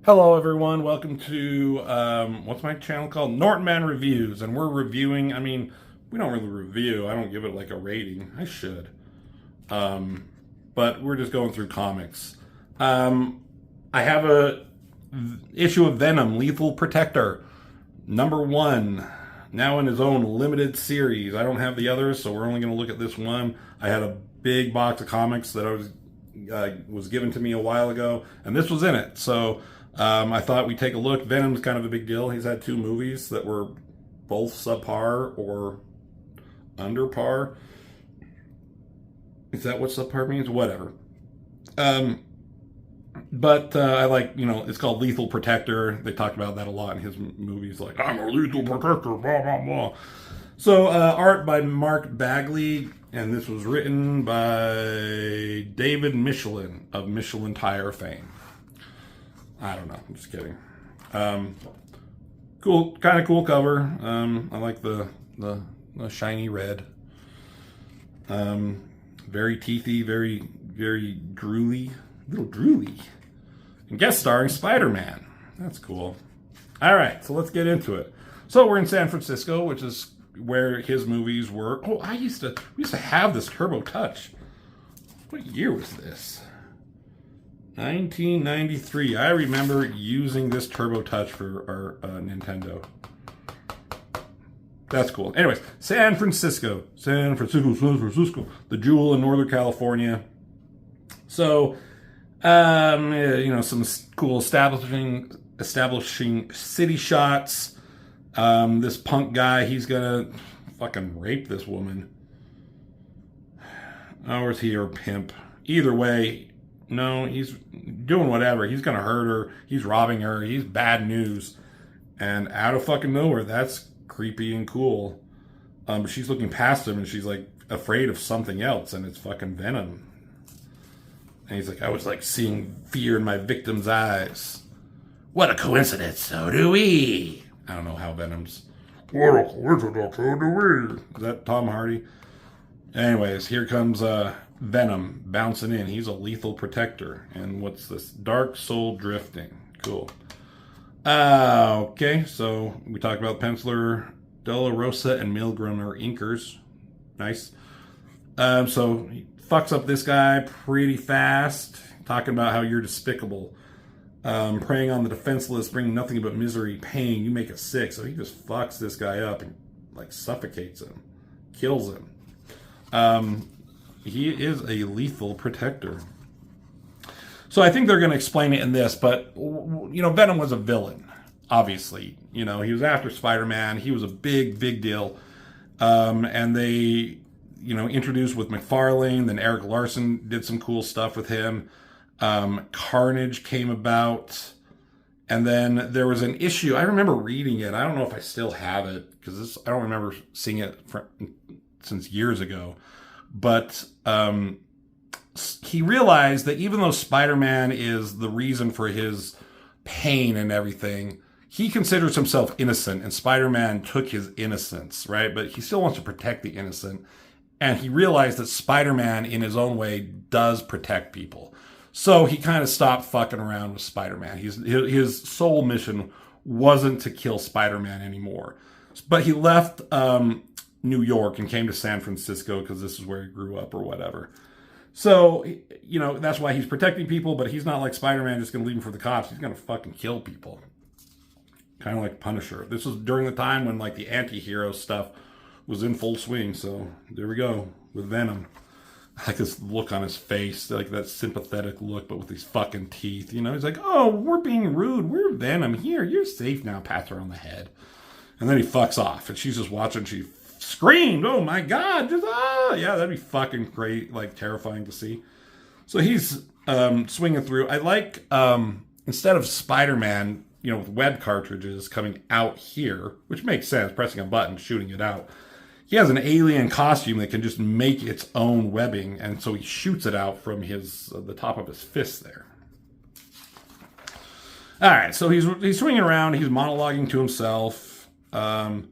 Hello, everyone. Welcome to what's my channel called? Norton Man Reviews, and we're reviewing. We don't really review. I don't give it like a rating. I should, but we're just going through comics. I have a issue of Venom, Lethal Protector, number 1, now in his own limited series. I don't have the others, so we're only going to look at this one. I had a big box of comics that was given to me a while ago, and this was in it. So I thought we'd take a look. Venom's kind of a big deal. He's had 2 movies that were both subpar or under par. Is that what subpar means? Whatever. But I like, it's called Lethal Protector. They talked about that a lot in his movies, like, I'm a lethal protector, blah, blah, blah. So, art by Mark Bagley, and this was written by David Michelin of Michelin Tire fame. I don't know. I'm just kidding. Cool, kind of cool cover. I like the shiny red. Very teethy, very drooly, little drooly. And guest starring Spider-Man. That's cool. All right, so let's get into it. So we're in San Francisco, which is where his movies were. Oh, we used to have this Turbo Touch. What year was this? 1993. I remember using this Turbo Touch for our Nintendo. That's cool. Anyways, San Francisco. The jewel in Northern California. So, some cool establishing city shots. This punk guy, he's gonna fucking rape this woman. Or is he her pimp? Either way, no, he's doing whatever. He's gonna hurt her. He's robbing her. He's bad news. And out of fucking nowhere, that's creepy and cool. She's looking past him and she's like afraid of something else, and it's fucking Venom. And he's like, I was like seeing fear in my victim's eyes. What a coincidence, so do we. I don't know how Venom's. What a coincidence, so do we. Is that Tom Hardy? Anyways, here comes Venom bouncing in. He's a lethal protector. And what's this? Dark Soul Drifting. Cool. Okay, so we talked about Penciler, Della Rosa, and Milgram are inkers. Nice. So he fucks up this guy pretty fast, talking about how you're despicable. Preying on the defenseless, bringing nothing but misery, pain. You make it sick. So he just fucks this guy up and like suffocates him, kills him. He is a lethal protector. So I think they're going to explain it in this, but Venom was a villain. Obviously, he was after Spider-Man. He was a big deal. And they, introduced with McFarlane. Then Eric Larson did some cool stuff with him. Carnage came about, and then there was an issue. I remember reading it. I don't know if I still have it because I don't remember seeing it since years ago. But he realized that even though Spider-Man is the reason for his pain and everything, he considers himself innocent, and Spider-Man took his innocence, right? But he still wants to protect the innocent, and he realized that Spider-Man, in his own way, does protect people. So he kind of stopped fucking around with Spider-Man. His sole mission wasn't to kill Spider-Man anymore. But he left New York and came to San Francisco because this is where he grew up or whatever. So, that's why he's protecting people, but he's not like Spider-Man just going to leave him for the cops. He's going to fucking kill people. Kind of like Punisher. This was during the time when like the anti-hero stuff was in full swing. So there we go with Venom. I like this look on his face, like that sympathetic look, but with these fucking teeth. He's like, oh, we're being rude. We're Venom. Here, you're safe now. Pats her on the head. And then he fucks off. And she's just watching. She screamed, oh my God. Yeah, that'd be fucking great. Like terrifying to see. So he's swinging through. I like, instead of Spider-Man, with web cartridges coming out here, which makes sense, pressing a button, shooting it out. He has an alien costume that can just make its own webbing, and so he shoots it out from the top of his fist there. All right, so he's swinging around, he's monologuing to himself, and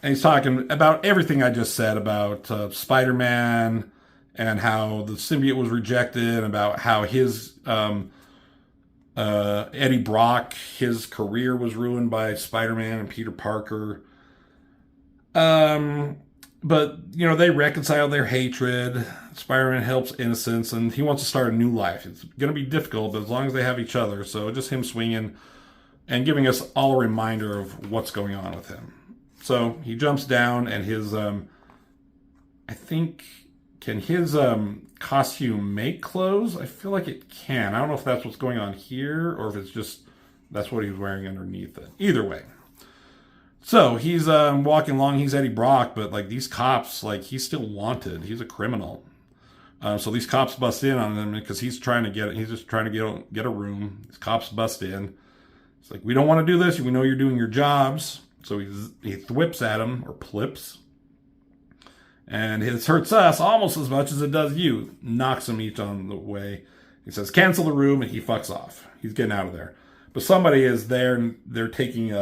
he's talking about everything I just said about Spider-Man and how the symbiote was rejected, and about how his Eddie Brock, his career was ruined by Spider-Man and Peter Parker. Um, but, you know, they reconcile their hatred. Spider-Man helps innocents, and he wants to start a new life. It's going to be difficult, but as long as they have each other. So just him swinging and giving us all a reminder of what's going on with him. So he jumps down, and his, I think, can his costume make clothes? I feel like it can. I don't know if that's what's going on here, or if it's just that's what he's wearing underneath it. Either way. So he's walking along. He's Eddie Brock, but like these cops, like he's still wanted. He's a criminal. So these cops bust in on him because he's trying to get. He's just trying to get a room. These cops bust in. It's like, we don't want to do this. We know you're doing your jobs. So he thwips at him, or plips. And it hurts us almost as much as it does you. Knocks them each on the way. He says, cancel the room, and he fucks off. He's getting out of there. But somebody is there, and they're taking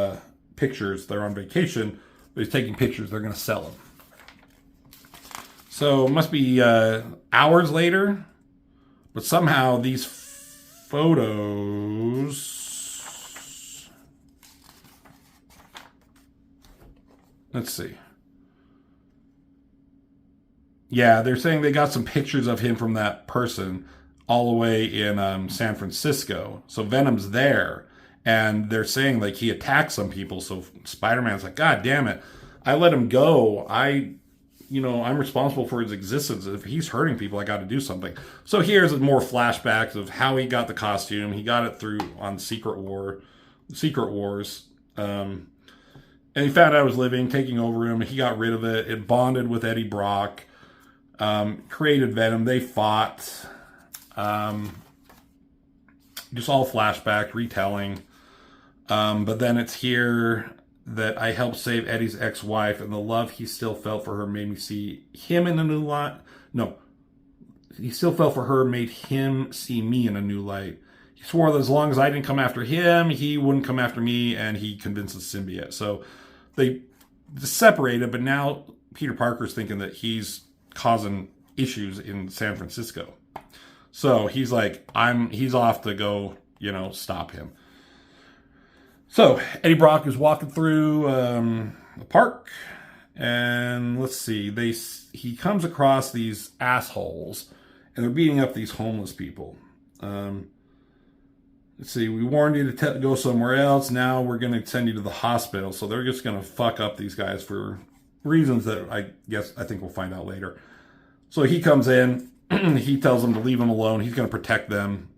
pictures. They're on vacation, but he's taking pictures. They're going to sell them. So it must be hours later. But somehow these photos... Let's see. Yeah, they're saying they got some pictures of him from that person all the way in San Francisco. So Venom's there. And they're saying like he attacked some people. So Spider-Man's like, God damn it. I let him go. I'm responsible for his existence. If he's hurting people, I got to do something. So here's more flashbacks of how he got the costume. He got it through on Secret Wars. And he found out I was living, taking over him. He got rid of it. It bonded with Eddie Brock. Created Venom. They fought. Just all flashback, retelling. But then it's here that I helped save Eddie's ex-wife, and the love he still felt for her made me see him in a new light. No. He still felt for her, made him see me in a new light. He swore that as long as I didn't come after him, he wouldn't come after me, and he convinced the symbiote. So they separated, but now Peter Parker's thinking that he's causing issues in San Francisco. So he's like, he's off to go, stop him. So Eddie Brock is walking through the park, and let's see, he comes across these assholes, and they're beating up these homeless people. Let's see, we warned you to go somewhere else. Now we're going to send you to the hospital. So they're just going to fuck up these guys for reasons that I think we'll find out later. So he comes in. He tells them to leave him alone. He's going to protect them.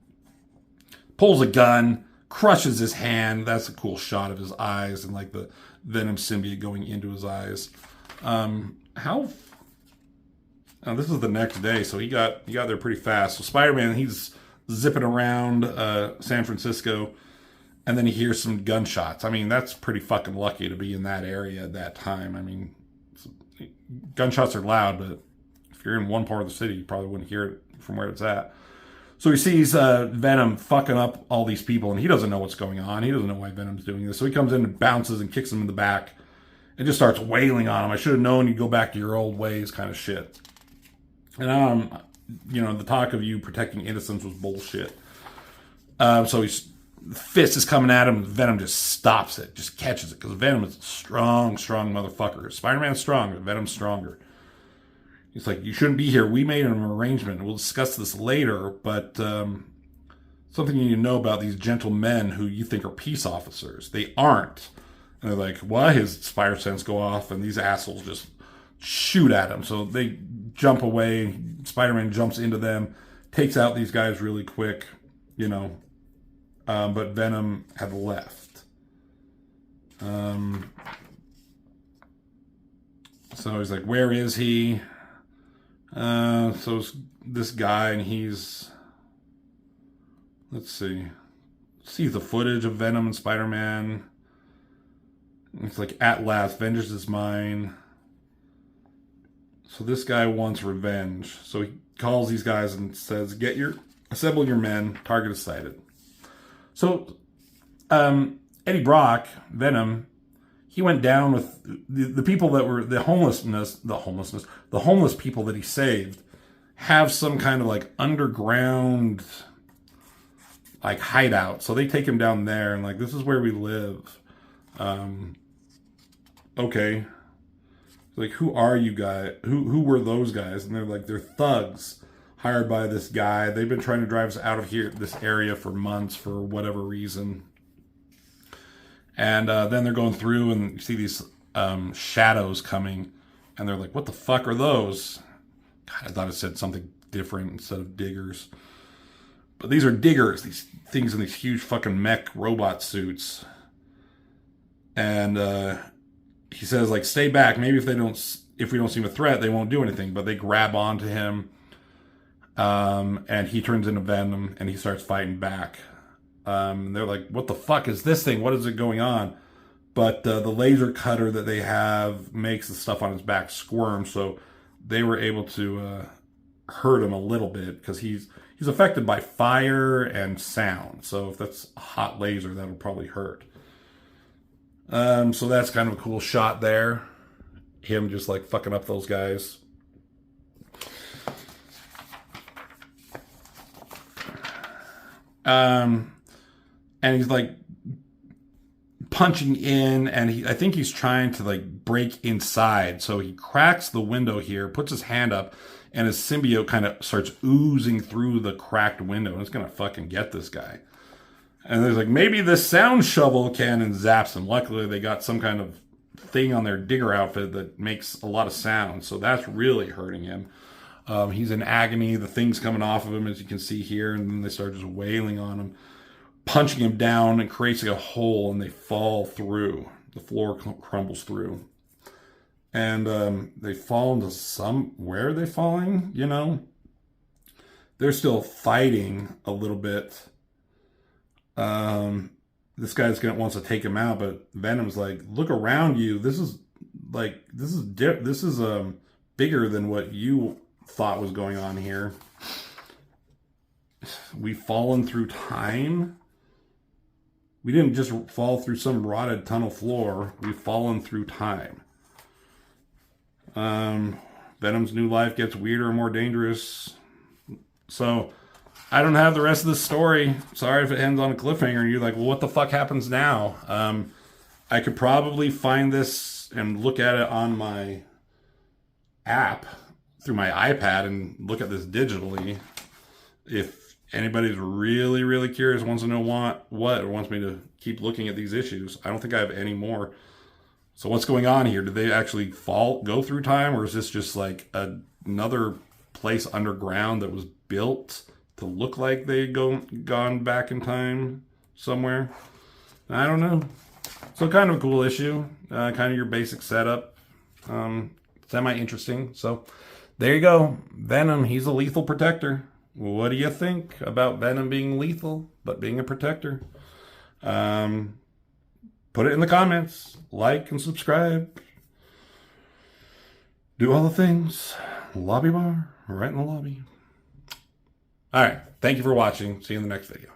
Pulls a gun. Crushes his hand. That's a cool shot of his eyes and like the Venom symbiote going into his eyes. This is the next day. So he got there pretty fast. So Spider-Man, he's zipping around San Francisco, and then he hears some gunshots. I mean, that's pretty fucking lucky to be in that area at that time. I mean, gunshots are loud, but if you're in one part of the city, you probably wouldn't hear it from where it's at. So he sees Venom fucking up all these people, and he doesn't know what's going on. He doesn't know why Venom's doing this. So he comes in and bounces and kicks him in the back and just starts wailing on him. I should have known you'd go back to your old ways, kind of shit. And the talk of you protecting innocence was bullshit. So the fist is coming at him, and Venom just stops it, just catches it, because Venom is a strong motherfucker. Spider-Man's strong, but Venom's stronger. He's like, you shouldn't be here. We made an arrangement. We'll discuss this later, but something you need to know about these gentlemen who you think are peace officers. They aren't. And they're like, what? His spider sense go off, and these assholes just shoot at him. So they jump away. Spider-Man jumps into them, takes out these guys really quick, but Venom had left. So he's like, where is he? So it's this guy, and he's, let's see the footage of Venom and Spider-Man. It's like, at last, vengeance is mine. So this guy wants revenge. So he calls these guys and says, assemble your men, target is sighted. So Eddie Brock, Venom, he went down with the people that were the homeless people that he saved have some kind of like underground like hideout. So they take him down there and like, this is where we live. Okay. Like, who are you guys? Who were those guys? And they're like, they're thugs hired by this guy. They've been trying to drive us out of here, this area, for months for whatever reason. And then they're going through and you see these shadows coming. And they're like, what the fuck are those? God, I thought it said something different instead of diggers. But these are diggers, these things in these huge fucking mech robot suits. And he says, like, stay back. Maybe if we don't seem a threat, they won't do anything. But they grab onto him. And he turns into Venom and he starts fighting back. They're like, what the fuck is this thing? What is it going on? But the laser cutter that they have makes the stuff on his back squirm. So they were able to hurt him a little bit because he's affected by fire and sound. So if that's a hot laser, that'll probably hurt. So that's kind of a cool shot there. Him just like fucking up those guys. And he's like punching in, and I think he's trying to like break inside. So he cracks the window here, puts his hand up, and his symbiote kind of starts oozing through the cracked window, and it's gonna fucking get this guy. And there's like, maybe the sound shovel cannon zaps him. Luckily, they got some kind of thing on their digger outfit that makes a lot of sound, so that's really hurting him. He's in agony. The thing's coming off of him, as you can see here, and then they start just wailing on him, punching him down, and creates a hole, and they fall through. The floor crumbles through. And they fall into where are they falling? You know? They're still fighting a little bit. This guy's wants to take him out, but Venom's like, look around you. This is bigger than what you thought was going on here. We've fallen through time. We didn't just fall through some rotted tunnel floor. We've fallen through time. Venom's new life gets weirder and more dangerous. So I don't have the rest of the story. Sorry if it ends on a cliffhanger and you're like, well, what the fuck happens now? I could probably find this and look at it on my app through my iPad and look at this digitally. If anybody's really, really curious, wants to know what, or wants me to keep looking at these issues, I don't think I have any more. So what's going on here? Did they actually go through time, or is this just like another place underground that was built to look like they'd gone back in time somewhere? I don't know. So kind of a cool issue. Kind of your basic setup. Semi-interesting. So there you go. Venom, he's a lethal protector. What do you think about Venom being lethal, but being a protector? Put it in the comments. Like and subscribe. Do all the things. Lobby bar, right in the lobby. All right. Thank you for watching. See you in the next video.